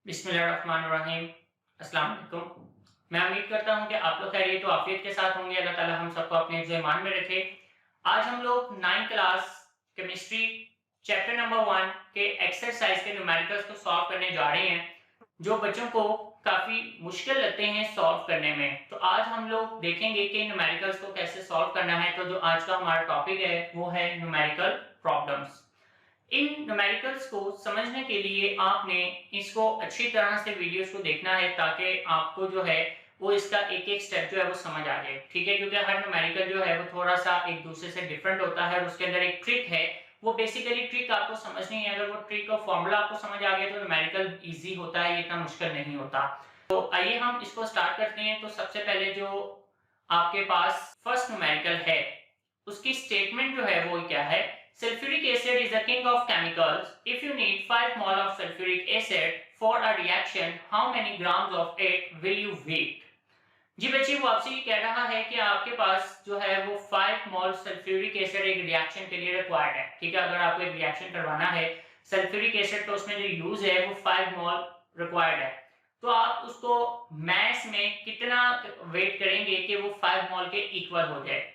बिस्मिल्लाहिर्रहमानिर्रहीम। अस्सलाम वालेकुम। मैं उम्मीद करता हूँ कि आप लोग खैरियत व आफियत के साथ होंगे। अल्लाह ताला हम सबको अपने हिफ्ज़ ईमान में रखे। आज हम लोग 9th class chemistry chapter number 1 के एक्सरसाइज के न्यूमेरिकल्स को सॉल्व करने जा रहे हैं, जो बच्चों को काफ़ी मुश्किल लगते हैं सॉल्व करने में। तो आज हम लोग देखेंगे कि न्यूमेरिकल्स को कैसे सॉल्व करना है। तो जो आज का हमारा टॉपिक है वो है न्यूमेरिकल प्रॉब्लम्स। इन न्यूमेरिकल्स को समझने के लिए आपने इसको अच्छी तरह से वीडियोस को देखना है, ताकि आपको जो है वो इसका एक एक स्टेप जो है वो समझ आ जाए। ठीक है, क्योंकि हर न्यूमेरिकल जो है वो थोड़ा सा एक दूसरे से डिफरेंट होता है और उसके अंदर एक ट्रिक है। वो बेसिकली ट्रिक आपको समझनी है। अगर वो ट्रिक और फॉर्मूला आपको समझ आ गया तो न्यूमेरिकल ईजी होता है, ये इतना मुश्किल नहीं होता। तो आइए हम इसको स्टार्ट करते हैं। तो सबसे पहले जो आपके पास फर्स्ट न्यूमेरिकल है उसकी स्टेटमेंट जो है वो क्या है। Sulfuric acid is the king of chemicals. If you need 5 mol of sulfuric acid for a reaction, how many grams of it will you weight? जी बच्चे, वो आपसे ये कह रहा है कि आपके पास जो है वो 5 मोल सल्फ्यूरिक एसिड एक रिएक्शन के लिए रिक्वायर्ड है। ठीक है, अगर आपको एक रिएक्शन करवाना है सल्फ्यूरिक एसिड, तो उसमें जो यूज है वो 5 मोल रिक्वायर्ड है। तो आप उसको मैस में कितना वेट करेंगे कि वो 5 मोल के इक्वल हो जाए।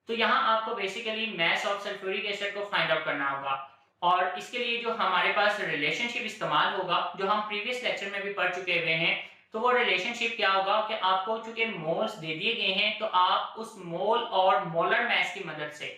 तो यहाँ आपको basically mass of sulphuric acid को फाइंड आउट करना होगा, और इसके लिए जो हमारे पास रिलेशनशिप इस्तेमाल होगा, जो हम प्रीवियस लेक्चर में भी पढ़ चुके हुए हैं। तो वो रिलेशनशिप क्या होगा कि आपको चूंकि मोल्स दे दिए गए हैं, तो आप उस मोल और मोलर मैस की मदद से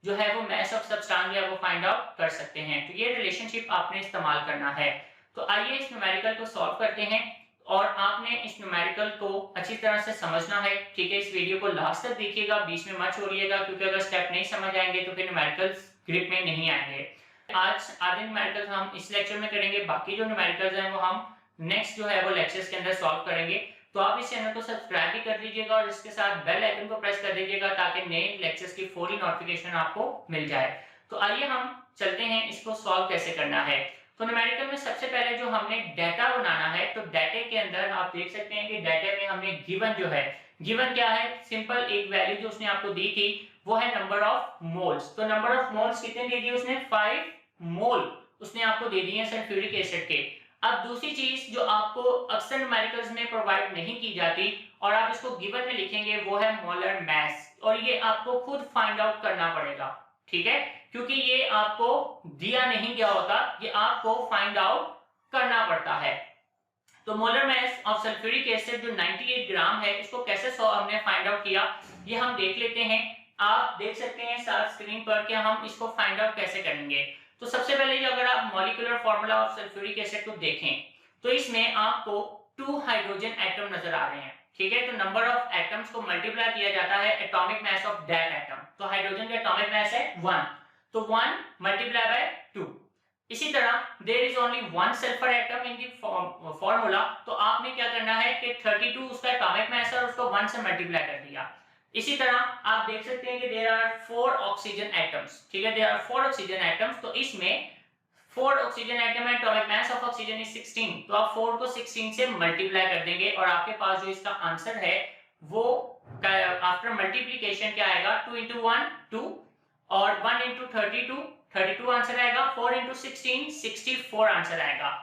जो है वो मैस ऑफ सब्सटेंस जो है वो फाइंड आउट कर सकते हैं। तो ये रिलेशनशिप आपने इस्तेमाल करना है। तो आइए इस न्यूमेरिकल को सॉल्व करते हैं, और आपने इस न्यूमेरिकल को अच्छी तरह से समझना है। ठीक है, इस वीडियो को लास्ट तक देखिएगा, बीच में मत छोड़िएगा, क्योंकि अगर स्टेप नहीं समझ आएंगे तो फिर न्यूमेरिकल्स ग्रिप में नहीं आएंगे। आज आधे न्यूमेरिकल्स हम इस लेक्चर में करेंगे, बाकी जो न्यूमेरिकल्स हैं वो हम नेक्स्ट जो है वो लेक्चर्स के अंदर सॉल्व करेंगे। तो आप इस चैनल को सब्सक्राइब भी कर लीजिएगा और इसके साथ बेल आइकन को प्रेस कर दीजिएगा, ताकि नए लेक्चर्स की फौरी नोटिफिकेशन आपको मिल जाए। तो आइए हम चलते हैं इसको सॉल्व कैसे करना है। तो न्यूमेरिकल में सबसे पहले जो हमने डाटा बनाना है, तो डाटे के अंदर आप देख सकते हैं कि डाटे में हमने गिवन जो है, गिवन क्या है, सिंपल एक वैल्यू जो उसने आपको दी थी वो है नंबर ऑफ मोल्स। तो नंबर ऑफ मोल्स कितने दे दिए उसने, 5 मोल उसने आपको दे दिए सल्फ्यूरिक एसिड के। अब दूसरी चीज जो आपको अक्सर न्यूमेरिकल्स में प्रोवाइड नहीं की जाती और आप इसको गिवन में लिखेंगे, वो है मोलर मैस, और ये आपको खुद फाइंड आउट करना पड़ेगा। ठीक है, क्योंकि ये आपको दिया नहीं गया होता, ये आपको फाइंड आउट करना पड़ता है। तो molar mass of sulphuric acid जो 98 ग्राम है, इसको कैसे हमने फाइंड आउट किया, ये हम देख लेते हैं। आप देख सकते हैं साथ स्क्रीन पर कि हम इसको फाइंड आउट कैसे करेंगे। तो सबसे पहले अगर आप molecular formula of sulphuric acid को देखें, तो इसमें आपको 2 हाइड्रोजन एटम नजर आ रहे हैं। ठीक है, तो नंबर ऑफ एटम्स को मल्टीप्लाई किया जाता है atomic mass of that atom. तो हाइड्रोजन का एटॉमिक मास है 1, तो 1 मल्टीप्लाई बाय 2। इसी तरह there is only 1 sulphur atom in the formula, तो आपने क्या करना है कि 32 उसका एटॉमिक मास है और उसको 1 से मल्टीप्लाई कर दिया। इसी तरह आप देख सकते हैं कि देयर आर 4 ऑक्सीजन एटम्स। ठीक है, देयर आर 4 ऑक्सीजन एटम्स, तो इसमें 4 ऑक्सीजन एटम है, atomic mass of oxygen is 16, तो आप 4 को 16 से मल्टीप्लाई कर देंगे और आपके पास जो इसका आंसर है वो आफ्टर मल्टीप्लिकेशन क्या आएगा, 2 into 1 2, और 1 into 32 32 आंसर आएगा, 4 into 16 64 आंसर आएगा।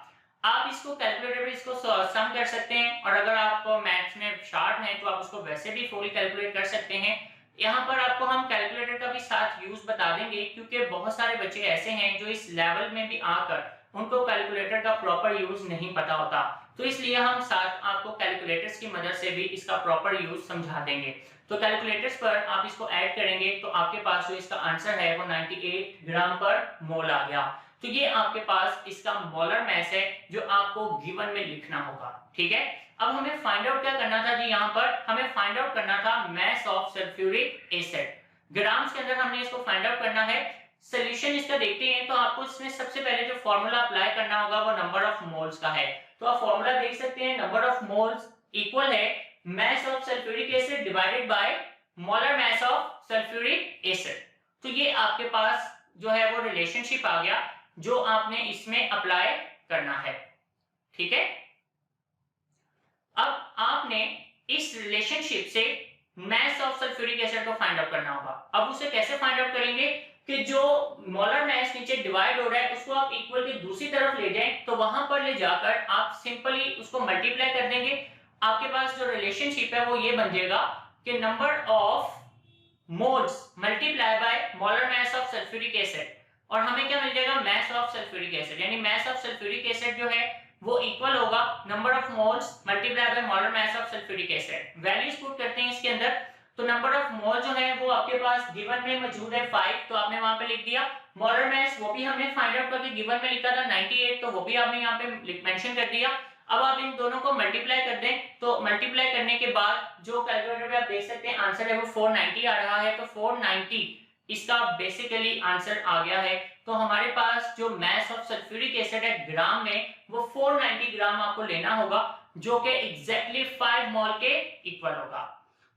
आप इसको कैलकुलेटर पे इसको सम कर सकते हैं, और अगर आप मैथ्स में शार्प हैं तो आप उसको वैसे भी फुली कैलकुलेट कर सकते हैं। यहाँ पर आपको हम कैलकुलेटर का भी साथ यूज बता देंगे, क्योंकि बहुत सारे बच्चे ऐसे हैं जो इस लेवल में भी आकर उनको कैलकुलेटर का प्रॉपर यूज नहीं पता होता, तो इसलिए हम साथ आपको कैलकुलेटर्स की मदद से भी इसका प्रॉपर यूज समझा देंगे। तो कैलकुलेटर्स पर आप इसको ऐड करेंगे तो आपके पास जो इसका आंसर है वो 98 ग्राम पर मोल आ गया। तो ये आपके पास इसका मोलर मास है जो आपको गिवन में लिखना होगा। ठीक है, अब हमें फाइंड आउट क्या करना था जी, यहाँ पर हमें फाइंड आउट करना था mass of sulphuric acid. Grams के अंदर हमने इसको फाइंड आउट करना है। सोल्यूशन इसका देखते हैं, तो आपको इसमें सबसे पहले जो फॉर्मूला अप्लाई करना होगा वो नंबर ऑफ मोल्स का है। तो आप फॉर्मूला देख सकते हैं, नंबर ऑफ मोल्स इक्वल है mass of sulphuric acid divided by molar mass of sulphuric acid. तो ये आपके पास जो है वो रिलेशनशिप आ गया जो आपने इसमें अप्लाई करना है। ठीक है, अब आपने इस रिलेशनशिप से मास ऑफ सल्फ्यूरिक एसिड को फाइंड आउट करना होगा। अब उसे कैसे फाइंड आउट करेंगे, कि जो मोलर मास नीचे डिवाइड हो रहा है उसको आप इक्वल की दूसरी तरफ ले जाएं, तो वहां पर ले जाकर आप सिंपली उसको मल्टीप्लाई कर देंगे। आपके पास जो रिलेशनशिप है वो ये बन जाएगा कि number of moles multiply by molar mass of sulphuric acid, और हमें क्या मिल जाएगा, मास ऑफ सल्फ्यूरिक एसिड, यानी मास ऑफ सल्फ्यूरिक एसिड जो है वो इक्वल होगा number of moles multiply by molar mass of sulphuric acid. Values put करते हैं इसके अंदर, तो नंबर ऑफ मोल जो है वो आपके पास गिवन में मौजूद है 5, तो आपने वहां पे लिख दिया। मोलर मास वो भी हमने फाइंड आउट करके गिवन में लिखा था 98, तो वो भी आपने यहाँ पे मेंशन कर दिया। अब आप इन दोनों को मल्टीप्लाई कर दें, तो मल्टीप्लाई करने के बाद जो कैलकुलेटर पे आप देख सकते हैं आंसर है वो 490 आ रहा है, तो 490 इसका बेसिकली आंसर आ गया है। तो हमारे पास जो मास ऑफ सल्फ्यूरिक एसिड है ग्राम में वो 490 ग्राम आपको लेना होगा, जो कि एग्जैक्टली 5 मोल के इक्वल होगा।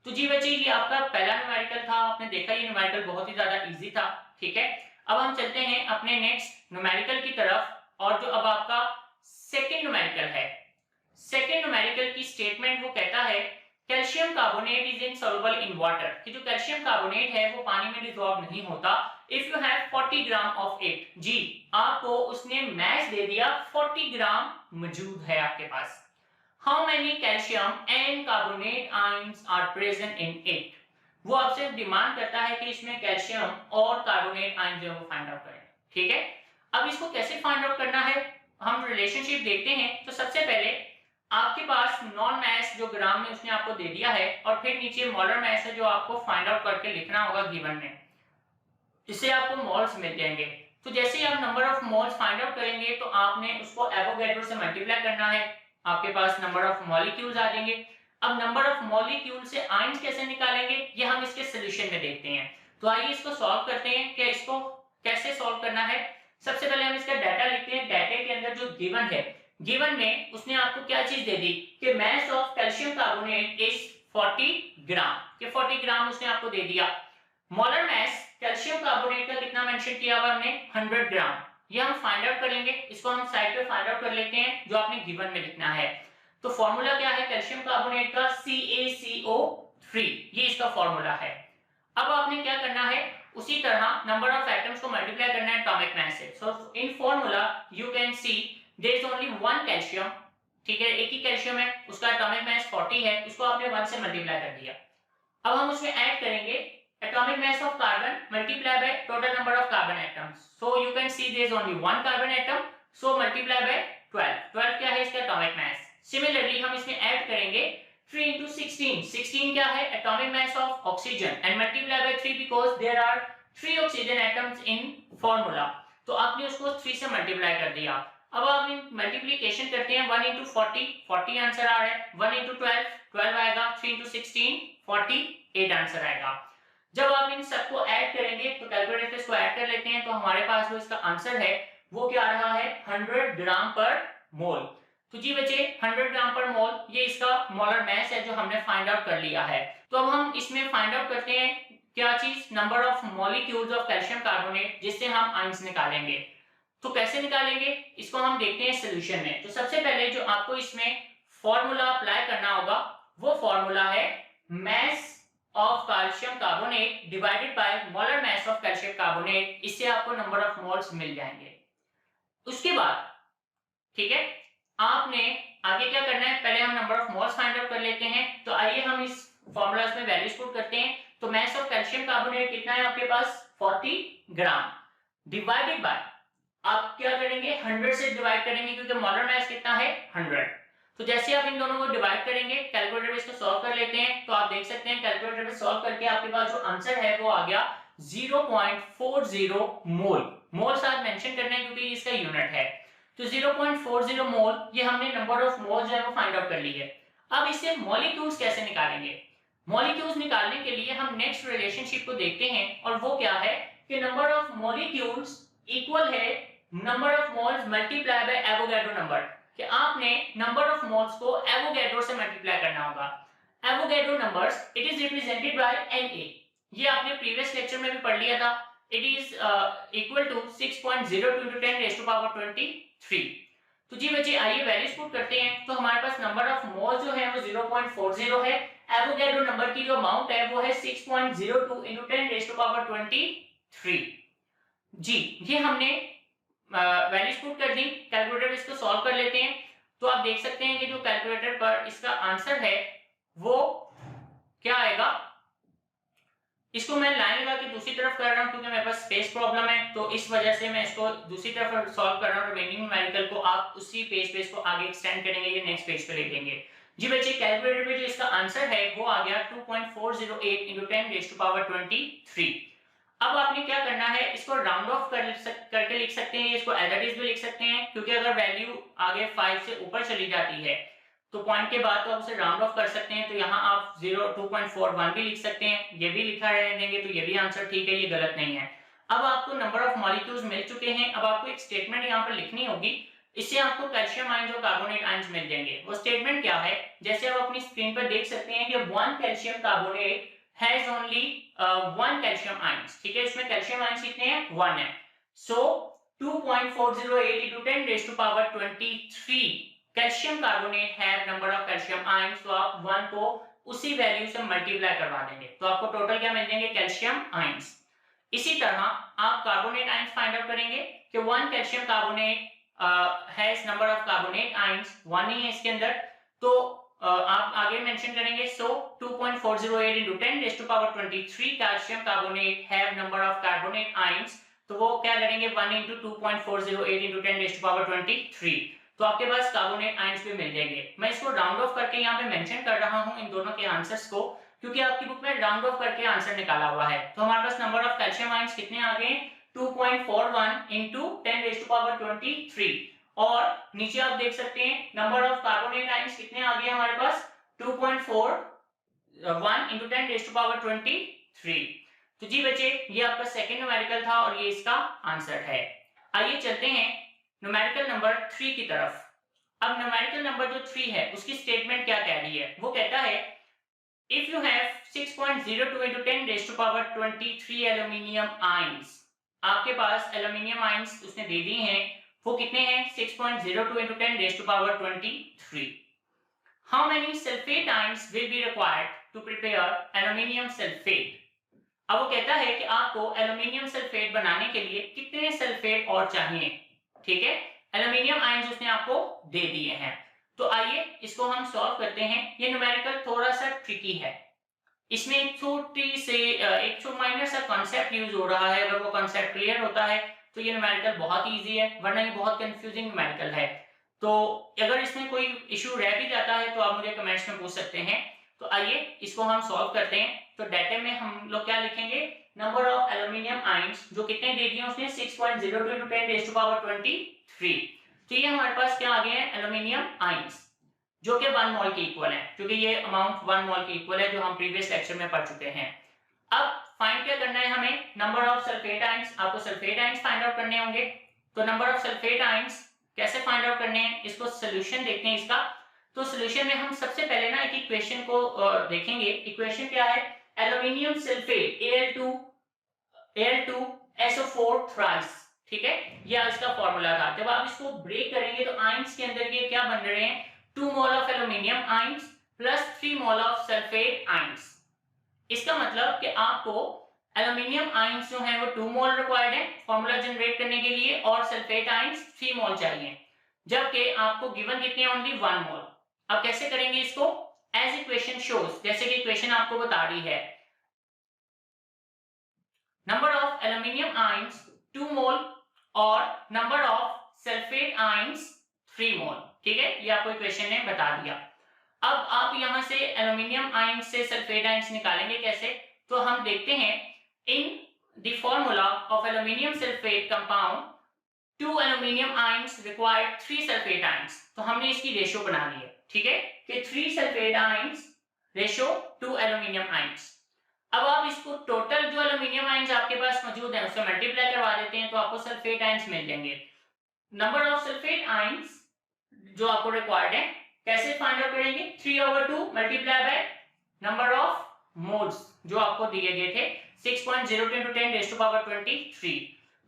तो जी बच्चे ये आपका पहला न्यूमेरिकल था, आपने देखा ये न्यूमेरिकल बहुत ही ज्यादा इजी था। ठीक है, अब हम चलते हैं अपने नेक्स्ट न्यूमेरिकल की तरफ, और जो अब आपका सेकंड न्यूमेरिकल है। सेकंड न्यूमेरिकल की स्टेटमेंट वो कहता है calcium carbonate is insoluble in water, कि जो कैल्शियम कार्बोनेट है वो पानी में डिसॉल्व नहीं होता। If you have 40 gram of it, जी आपको उसने मास दे दिया 40 ग्राम मौजूद है आपके पास। How many calcium and carbonate ions are present in it, वो आपसे डिमांड करता है कि इसमें कैल्शियम और कार्बोनेट आयन जो है वो फाइंड आउट करें। ठीक है, अब इसको कैसे फाइंड आउट करना है, हम रिलेशनशिप देखते हैं। तो सबसे पहले आपके पास नॉन मास जो ग्राम में उसने आपको दे दिया है, और फिर नीचे मोलर मास है जो आपको फाइंड आउट करके लिखना होगा गिवन में, इससे आपको मोल्स मिल जाएंगे। तो जैसे ही आप number of moles find out करेंगे तो आपने उसको एवोगैड्रो से मल्टीप्लाई करना है, आपके पास नंबर ऑफ मॉलिक्यूल्स आ जाएंगे। अब नंबर ऑफ मॉलिक्यूल से आयंस कैसे निकालेंगे ये हम इसके सॉल्यूशन में देखते हैं। तो आइए इसको सॉल्व करते हैं कि इसको कैसे सॉल्व करना है। सबसे पहले हम इसका डाटा लिखते हैं। डाटा के अंदर जो गिवन है, गिवन में उसने आपको क्या चीज दे दी कि mass of calcium carbonate is 40 ग्राम, कि 40 ग्राम उसने आपको दे दिया। मोलर मास कैल्शियम कार्बोनेट का कितना मेंशन किया हुआ हमने, 100 ग्राम। ये हम फाइंड आउट करेंगे, इसको हम साइड पे फाइंड आउट कर लेते हैं जो आपने गिवन में लिखना है। तो फॉर्मूला क्या है कैल्शियम कार्बोनेट का, CaCO3, ये इसका फॉर्मूला है। अब आपने क्या करना है, उसी तरह नंबर ऑफ एटम्स को मल्टीप्लाई करना है एटॉमिक मास से। So in formula you can see there is only one calcium, ठीक है, एक ही कैल्शियम है, उसका एटॉमिक मास 40 है, उसको आपने 1 से मल्टीप्लाई कर दिया। अब हम उसमें ऐड करेंगे atomic mass of carbon multiplied by total number of carbon atoms, so you can see there is only one carbon atom, so multiply by 12। 12 क्या है इसका atomic mass। similarly हम इसमें ऐड करेंगे 3 into 16, 16 क्या है atomic mass of oxygen, and multiply by 3 because there are 3 oxygen atoms in formula, तो आपने उसको 3 से मल्टीप्लाई कर दिया। अब आप मल्टीप्लिकेशन करते हैं 1 into 40, 40 आंसर आ रहा है, 1 into 12, 12 आएगा, 3 into 16, 48 आंसर आएगा। जब आप इन सबको ऐड करेंगे तो कैलकुलेटर से इसको ऐड कर लेते हैं, तो हमारे पास जो इसका आंसर है वो क्या आ रहा है 100 ग्राम पर मोल। तो जी बच्चे 100 ग्राम पर मोल ये इसका मोलर मास है जो हमने फाइंड आउट कर लिया है। तो अब हम इसमें फाइंड आउट करते हैं क्या चीज, number of molecules of calcium carbonate, जिससे हम आयंस निकालेंगे। तो कैसे निकालेंगे इसको हम देखते हैं सॉल्यूशन में। तो सबसे पहले जो आपको इसमें फॉर्मूला अप्लाई करना होगा वो फॉर्मूला है mass of calcium carbonate divided by molar mass of calcium carbonate, इससे आपको नंबर ऑफ मोल्स मिल जाएंगे। उसके बाद ठीक है आपने आगे क्या करना है, पहले हम number of moles find out कर लेते हैं। तो आइए हम इस फॉर्मूलाज में वैल्यूज पुट करते हैं। तो मास ऑफ कैल्शियम कार्बोनेट कितना है आपके पास 40 ग्राम, डिवाइडेड बाय आप क्या करेंगे 100 से डिवाइड करेंगे क्योंकि मोलर मास कितना है 100। तो जैसे आप इन दोनों को डिवाइड करेंगे कैलकुलेटर में इसको सॉल्व कर लेते हैं, तो आप देख सकते हैं कैलकुलेटर में सॉल्व करके आपके पास जो आंसर है वो आ गया 0.40 मोल। मोल साथ मेंशन करना है क्योंकि इसका यूनिट है। तो 0.40 मोल ये हमने नंबर ऑफ मोल जो है वो फाइंड आउट कर ली है। अब इससे मॉलिक्यूल्स कैसे निकालेंगे, मॉलिक्यूल्स निकालने के लिए हम नेक्स्ट रिलेशनशिप को देखते हैं, और वो क्या है कि नंबर ऑफ मॉलिक्यूल्स इक्वल है number of moles multiply by Avogadro number, कि आपने नंबर ऑफ मोल्स को एवोगैड्रो से मल्टीप्लाई करना होगा। Avogadro numbers it is represented by Na, ये आपने प्रीवियस लेक्चर में भी पढ़ लिया था। It is equal to 6.02 into 10 raised to power 23। तो जी बच्चे आइए वैल्यूज पुट करते हैं। तो हमारे पास नंबर ऑफ मोल्स जो है वो 0.40 है, एवोगैड्रो नंबर की जो अमाउंट है वो है 6.02 into 10 raised to power 23। जी, ये हमने वैल्यूज पुट कर दी, कैलकुलेटर इसको सॉल्व कर लेते हैं। तो आप देख सकते हैं कि जो कैलकुलेटर पर इसका आंसर है वो क्या आएगा। इसको मैं लाइन लगा के दूसरी तरफ कर रहा हूं क्योंकि मेरे पास स्पेस प्रॉब्लम है, तो इस वजह से मैं इसको दूसरी तरफ सॉल्व कर रहा हूं। रिमेनिंग न्यूमेरिकल को आप उसी पेज पे इसको आगे एक्सटेंड करेंगे, ये नेक्स्ट पेज पे ले लेंगे। जी बच्चे, कैलकुलेटर पे जो इसका आंसर है वो आ गया 2.408 into 10 raised to power 23। अब आपने क्या करना है, इसको राउंड ऑफ करके लिख सकते हैं, इसको एज इट इज भी लिख सकते हैं, क्योंकि अगर वैल्यू आगे 5 से ऊपर चली जाती है तो पॉइंट के बाद तो आप उसे राउंड ऑफ कर सकते हैं। तो यहाँ आप 2.41 भी लिख सकते हैं, ये भी लिखा रहने देंगे तो ये भी आंसर ठीक है, ये गलत नहीं है। अब आपको नंबर ऑफ मॉलिक्यूल्स मिल चुके हैं, अब आपको एक स्टेटमेंट यहाँ पर लिखनी होगी, इससे आपको कैल्शियम आयंस और कार्बोनेट आयंस मिल जाएंगे। वो स्टेटमेंट क्या है, जैसे आप अपनी स्क्रीन पर देख सकते हैं कि 1 calcium carbonate has only 1 calcium ions, ठीक है, इसमें कैल्शियम आयंस कितने हैं, 1 है। सो 2.408 into 10 raised to power 23 calcium carbonate है नंबर ऑफ कैल्शियम आयंस। तो आप 1 को उसी वैल्यू से मल्टीप्लाई करवा देंगे तो आपको टोटल क्या मिल जाएंगे, कैल्शियम आयंस। इसी तरह आप कार्बोनेट आयंस फाइंड आउट करेंगे कि 1 calcium carbonate has number of carbonate ions 1 ही है इसके अंदर, तो आप आगे मेंशन करेंगे। सो 2.408 into 10 raised to power 23 calcium carbonate have number of carbonate ions, तो वो क्या करेंगे 1 into 2.408 into 10 raised to power 23, तो आपके पास कार्बोनेट आयंस भी मिल जाएंगे। मैं इसको राउंड ऑफ करके यहाँ पे मेंशन कर रहा हूँ इन दोनों के आंसर्स को, क्योंकि आपकी बुक में राउंड ऑफ करके आंसर निकाला हुआ है। तो हमारे पास नंबर ऑफ कैल्शियम आयंस कितने आ गए, 2.41 into 10 raised to power 23, और नीचे आप देख सकते हैं नंबर ऑफ कार्बोनेट आयंस कितने आ गए हमारे पास, 2.41 into 10 raised to power 23। तो जी बच्चे, ये आपका सेकंड न्यूमेरिकल था और ये इसका आंसर है। आइए चलते हैं न्यूमेरिकल नंबर 3 की तरफ। अब न्यूमेरिकल नंबर जो 3 है उसकी स्टेटमेंट क्या कह रही है, वो कहता है if you have 6.02 into 10 raised to power 23 aluminium ions, आपके पास एल्यूमिनियम आयंस उसने दे दी हैं, वो कितने हैं 6.02 into 10 raised to power 23। How many sulfate ions will be required to prepare aluminium sulfate? अब वो कहता है कि आपको एल्यूमिनियम सल्फेट बनाने के लिए कितने सल्फेट और चाहिए, ठीक है, एल्यूमिनियम आयंस उसने आपको दे दिए हैं। तो आइए इसको हम सॉल्व करते हैं। ये न्यूमेरिकल थोड़ा सा ट्रिकी है, इसमें एक छोटी से एक माइनर सा कॉन्सेप्ट यूज हो रहा है, अगर वो कॉन्सेप्ट क्लियर होता है तो ये न्यूमेरिकल बहुत इजी है, वरना ये बहुत कंफ्यूजिंग न्यूमेरिकल है। तो अगर इसमें कोई इशू रह भी जाता है तो आप मुझे कमेंट्स में पूछ सकते हैं। तो आइए इसको हम सॉल्व करते हैं। तो डाटा में हम लोग क्या लिखेंगे, नंबर ऑफ एल्यूमिनियम आयंस जो कितने दे दिए उसने 6.02 into 10 raised to power 23। तो ये हमारे पास क्या आ गए हैं एल्यूमिनियम आयंस, जो कि 1 मोल के इक्वल है, क्योंकि ये अमाउंट 1 मोल के इक्वल है जो हम प्रीवियस लेक्चर में पढ़ चुके हैं। अब फाइंड क्या करना है हमें, नंबर ऑफ सल्फेट आयंस, आपको सल्फेट आयंस फाइंड आउट करने होंगे। तो नंबर ऑफ सल्फेट आयंस कैसे फाइंड आउट करने हैं, इसको सोल्यूशन देखते हैं इसका। तो सोल्यूशन में हम सबसे पहले ना एक इक्वेशन को देखेंगे। इक्वेशन क्या है, एल्यूमिनियम सल्फेट Al2SO4 थ्राइस, ठीक है, ये इसका फार्मूला था। जब आप इसको ब्रेक करेंगे तो आयंस के अंदर ये क्या बन रहे हैं, 2 mole of aluminium ions plus 3 mole of sulphate ions. इसका मतलब कि आपको एल्यूमिनियम आयंस जो है वो 2 मोल रिक्वायर्ड है फार्मूला जनरेट करने के लिए, और सल्फेट आयंस 3 मोल चाहिए, जबकि आपको गिवन कितने ओनली 1 मोल। अब कैसे करेंगे इसको, एज इक्वेशन शोज, जैसे कि इक्वेशन आपको बता रही है, नंबर ऑफ एल्यूमिनियम आयंस 2 मोल और नंबर ऑफ सल्फेट आयंस 3 मोल, ठीक है, ये आपको इक्वेशन ने बता दिया। अब आप यहां से एल्यूमिनियम आयंस से सल्फेट आयंस निकालेंगे कैसे, तो हम देखते हैं इन the formula of aluminium sulphate compound 2 aluminium ions required 3 sulphate ions. तो हमने इसकी रेशियो बना ली है, ठीक है, कि 3 sulphate ions ratio 2 aluminium ions. अब आप इसको टोटल जो एल्यूमिनियम आयंस आपके पास मौजूद है उससे मल्टीप्लाई करवा देते हैं तो आपको सल्फेट आयंस मिल जाएंगे। नंबर ऑफ सल्फेट आयंस जो आपको रिक्वायर्ड है कैसे फाइंड आउट करेंगे, 3/2 multiply by number of moles जो आपको दिए गए थे 6.02 into 10 raised to power 23।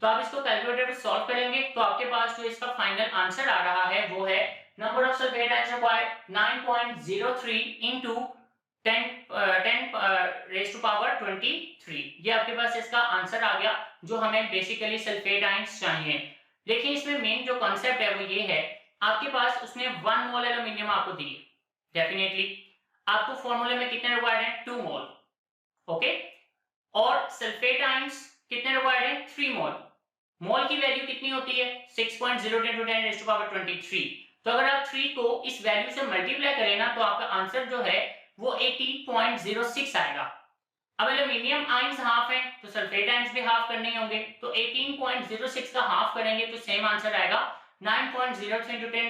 तो आप इसको कैलकुलेटर पे सॉल्व करेंगे तो आपके पास जो इसका फाइनल आंसर आ रहा है वो है number of sulphate ions required 9.03 into 10 raised to power 23। ये आपके पास इसका आंसर आ गया। जो हमें बेसिकली सल्फेट आयंस चाहिए। देखिए इसमें मेन जो कॉन्सेप्ट है वो ये है, आपके पास उसने 1 मोल एल्यूमिनियम आपको दी, डेफिनेटली आपको फॉर्मूले में कितने रिक्वायर्ड है 2 मोल, ओके, और सल्फेट आयंस कितने रिक्वायर्ड है 3 मोल। मोल की वैल्यू कितनी होती है 6.0 × 10⁻23। तो अगर आप 3 को इस वैल्यू से मल्टीप्लाई करें ना तो आपका आंसर जो है वो 18.06 आएगा। अब एल्यूमिनियम आयंस हाफ है तो सल्फेट आयंस भी हाफ करने होंगे, तो 18.06 का हाफ करेंगे तो सेम आंसर आएगा 9.03 ×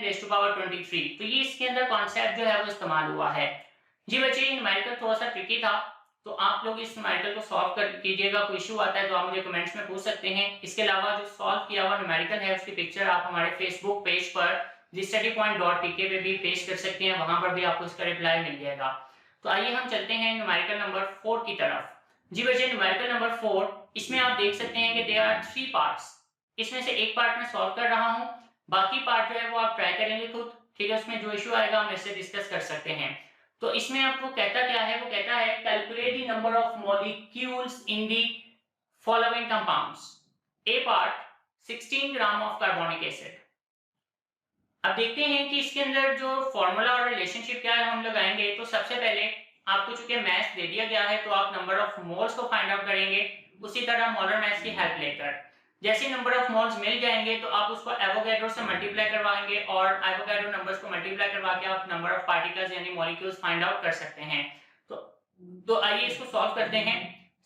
10⁻23। तो ये इसके अंदर कॉन्सेप्ट जो है वो इस्तेमाल हुआ है। जी बच्चे ये न्यूमेरिकल थोड़ा सा ट्रिकी था, तो आप लोग इस न्यूमेरिकल को सॉल्व कर कीजिएगा। कोई इशू आता है तो आप मुझे कमेंट्स में पूछ सकते हैं। इसके अलावा जो सॉल्व किया हुआ न्यूमेरिकल है उसकी पिक्चर आप हमारे फेसबुक पेज पर studypoint.pk पे भी पेश कर सकते हैं, वहां पर भी आपको इसका रिप्लाई मिल जाएगा। तो आइए हम चलते हैं न्यूमेरिकल नंबर 4 की तरफ। जी बच्चे न्यूमेरिकल नंबर 4, इसमें आप देख सकते हैं कि देयर आर 3 पार्ट्स। इसमें से एक पार्ट मैं सॉल्व कर रहा हूं, बाकी पार्ट जो है वो आप ट्राई करेंगे खुद, ठीक है। उसमें जो इशू आएगा हम इससे डिस्कस कर सकते हैं। तो इसमें आपको कहता क्या है, वो कहता है calculate the number of molecules in the following compounds. A part 16 gram of carbonic acid. अब देखते हैं कि इसके अंदर जो फॉर्मूला और रिलेशनशिप क्या है हम लगाएंगे। तो सबसे पहले आपको चूंकि मैथ दे दिया गया है तो आप नंबर ऑफ मोल्स को फाइंड आउट करेंगे, उसी तरह मोलर मैथ की हेल्प लेकर। जैसे नंबर ऑफ मोल्स मिल जाएंगे तो आप उसको एवोगैड्रो से मल्टीप्लाई करवाएंगे और एवोगैड्रो नंबर्स को मल्टीप्लाई करवा के आप नंबर ऑफ पार्टिकल्स यानी मॉलिक्यूल्स फाइंड आउट कर सकते हैं। तो आइए इसको सॉल्व करते हैं।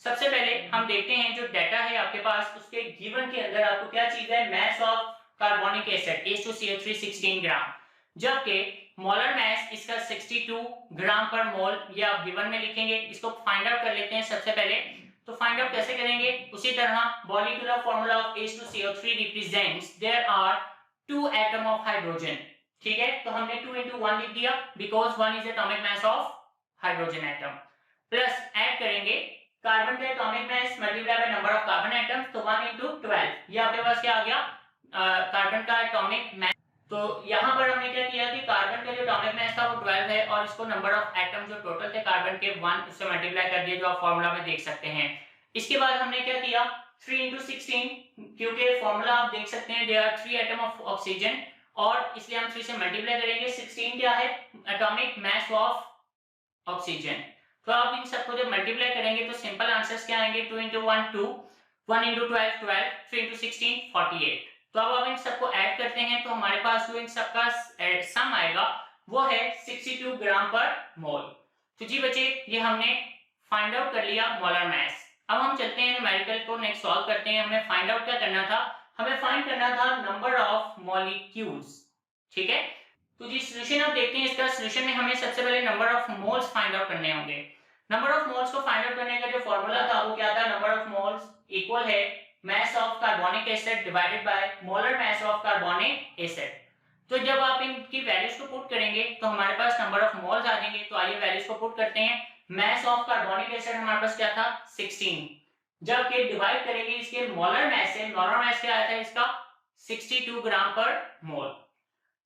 सबसे पहले हम देखते हैं जो डाटा है आपके पास, उसके गिवन के अंदर आपको क्या चीज है, mass of carbonic acid H2CO3 16 ग्राम, जबकि मोलर मास इसका 62 ग्राम पर मोल, ये आप गिवन में लिखेंगे। इसको फाइंड आउट कर लेते हैं सबसे पहले। तो फाइंड आउट कैसे करेंगे, उसी तरह molecular formula of H2CO3 represents there are 2 atom of hydrogen, ठीक है। तो हमने 2 × 1 लिख दिया because 1 is atomic mass of hydrogen atom, plus add करेंगे कार्बन का atomic mass multiply by number of carbon atoms, तो 1 × 12, ये आपके पास क्या आ गया कार्बन का एटॉमिक मास। तो यहाँ पर हमने क्या किया कि कार्बन का जो एटॉमिक मास था वो 12 है और इसको नंबर ऑफ एटम जो टोटल थे कार्बन के 1 उससे मल्टीप्लाई कर दिया, जो आप फार्मूला में देख सकते हैं। इसके बाद हमने क्या किया 3 × 16, क्योंकि फार्मूला आप देख सकते हैं there are 3 atom of oxygen और इसलिए हम 3 से मल्टीप्लाई करेंगे। 16 क्या है एटॉमिक मास ऑफ ऑक्सीजन। तो आप इन सबको जब मल्टीप्लाई करेंगे तो सिंपल आंसर्स क्या आएंगे 2 × 1 2, 1 × 12 12, 3 × 16 48। तो अब आप इन सबको ऐड करते हैं तो हमारे पास जो इन सबका सम आएगा वो है 62 ग्राम पर मोल। तो जी बच्चे ये हमने फाइंड आउट कर लिया मोलर मास। अब हम चलते हैं न्यूमेरिकल को नेक्स्ट सॉल्व करते हैं। हमें फाइंड आउट क्या करना था, हमें फाइंड करना था नंबर ऑफ मॉलिक्यूल्स, ठीक है। तो जी सॉल्यूशन आप देखते हैं, इसका सॉल्यूशन में हमें सबसे पहले number of moles find out करने होंगे। नंबर ऑफ मोल्स को फाइंड आउट करने का जो फार्मूला था वो क्या था, नंबर ऑफ मोल्स इक्वल है mass of carbonic acid divided by molar mass of carbonic acid। तो जब आप इनकी वैल्यूज को पुट करेंगे तो हमारे पास नंबर ऑफ मोल्स आ जाएंगे। तो आइए वैल्यूज को पुट करते हैं। mass of carbonic acid हमारे पास क्या था 16, जबकि डिवाइड करेंगे इसके मोलर मास से, मोलर मास क्या आया था इसका 62 ग्राम पर मोल।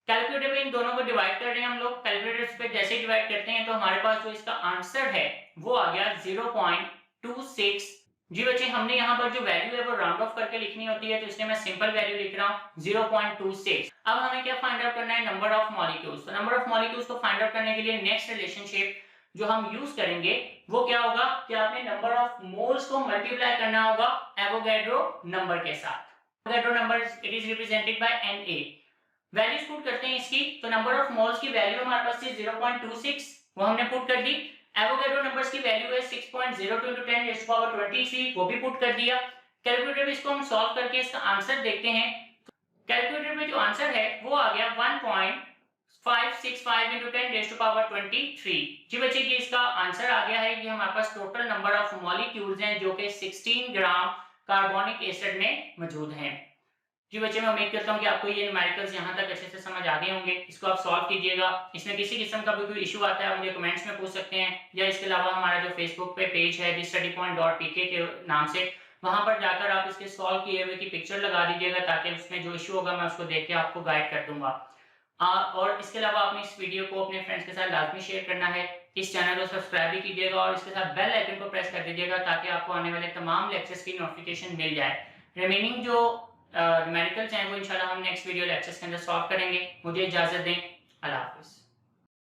कैलकुलेटर पे इन दोनों को डिवाइड कर रहे हैं हम लोग। कैलकुलेटर पे जैसे डिवाइड करते हैं तो हमारे पास जो इसका आंसर है वो आ गया 0.26। जी बच्चे हमने यहाँ पर जो वैल्यू है वो राउंड ऑफ करके लिखनी होती है, तो इसलिए मैं सिंपल वैल्यू लिख रहा हूँ 0.26। अब हमें क्या फाइंड आउट करना है नंबर ऑफ मॉलिक्यूल्स। तो नंबर ऑफ मॉलिक्यूल्स को फाइंड आउट करने के लिए नेक्स्ट रिलेशनशिप जो हम यूज करेंगे वो क्या होगा कि आपने नंबर ऑफ मोल्स को मल्टीप्लाई करना होगा एवोगैड्रो नंबर के साथ। Avogadro number it is represented by Na। Values put करते हैं इसकी। तो नंबर ऑफ मोल्स की वैल्यू हमारे पास थी 0.26, वो हमने पुट कर दी। एवोगैड्रो नंबर्स की वैल्यू है 6.02 × 10⁻23, वो भी पुट कर दिया। कैलकुलेटर में इसको हम सॉल्व करके इसका आंसर देखते हैं। तो कैलकुलेटर में जो आंसर है वो आ गया 1.565 × 10⁻23। जी बच्चे ये इसका आंसर आ गया है कि हमारे पास टोटल नंबर ऑफ मॉलिक्यूल्स हैं जो कि 16 ग्राम कार्बोनिक एसिड में मौजूद हैं। जी बच्चे मैं उम्मीद करता हूँ कि आपको ये न्यूमेरिकल्स यहाँ तक अच्छे से समझ आ गए होंगे। इसको आप सॉल्व कीजिएगा। इसमें किसी किस्म का भी कोई इशू आता है आप मुझे कमेंट्स में पूछ सकते हैं, या इसके अलावा हमारा जो फेसबुक पे पेज है studypoint.pk के नाम से, वहाँ पर जाकर आप इसके सॉल्व किए हुए की पिक्चर लगा दीजिएगा ताकि उसमें जो इशू होगा मैं उसको देख के आपको गाइड कर दूंगा। और इसके अलावा आपने इस वीडियो को अपने फ्रेंड्स के साथ लाजमी शेयर करना है। इस चैनल को सब्सक्राइब भी कीजिएगा और इसके साथ बेल आइकन को प्रेस कर दीजिएगा ताकि आपको आने वाले तमाम लेक्चर्स की नोटिफिकेशन मिल जाए। रिमेनिंग जो न्यूमेरिकल्स हैं वो इंशाल्लाह हम नेक्स्ट वीडियो लेक्चर्स के अंदर सॉल्व करेंगे। मुझे इजाज़त दें, अल्लाह हाफिज़।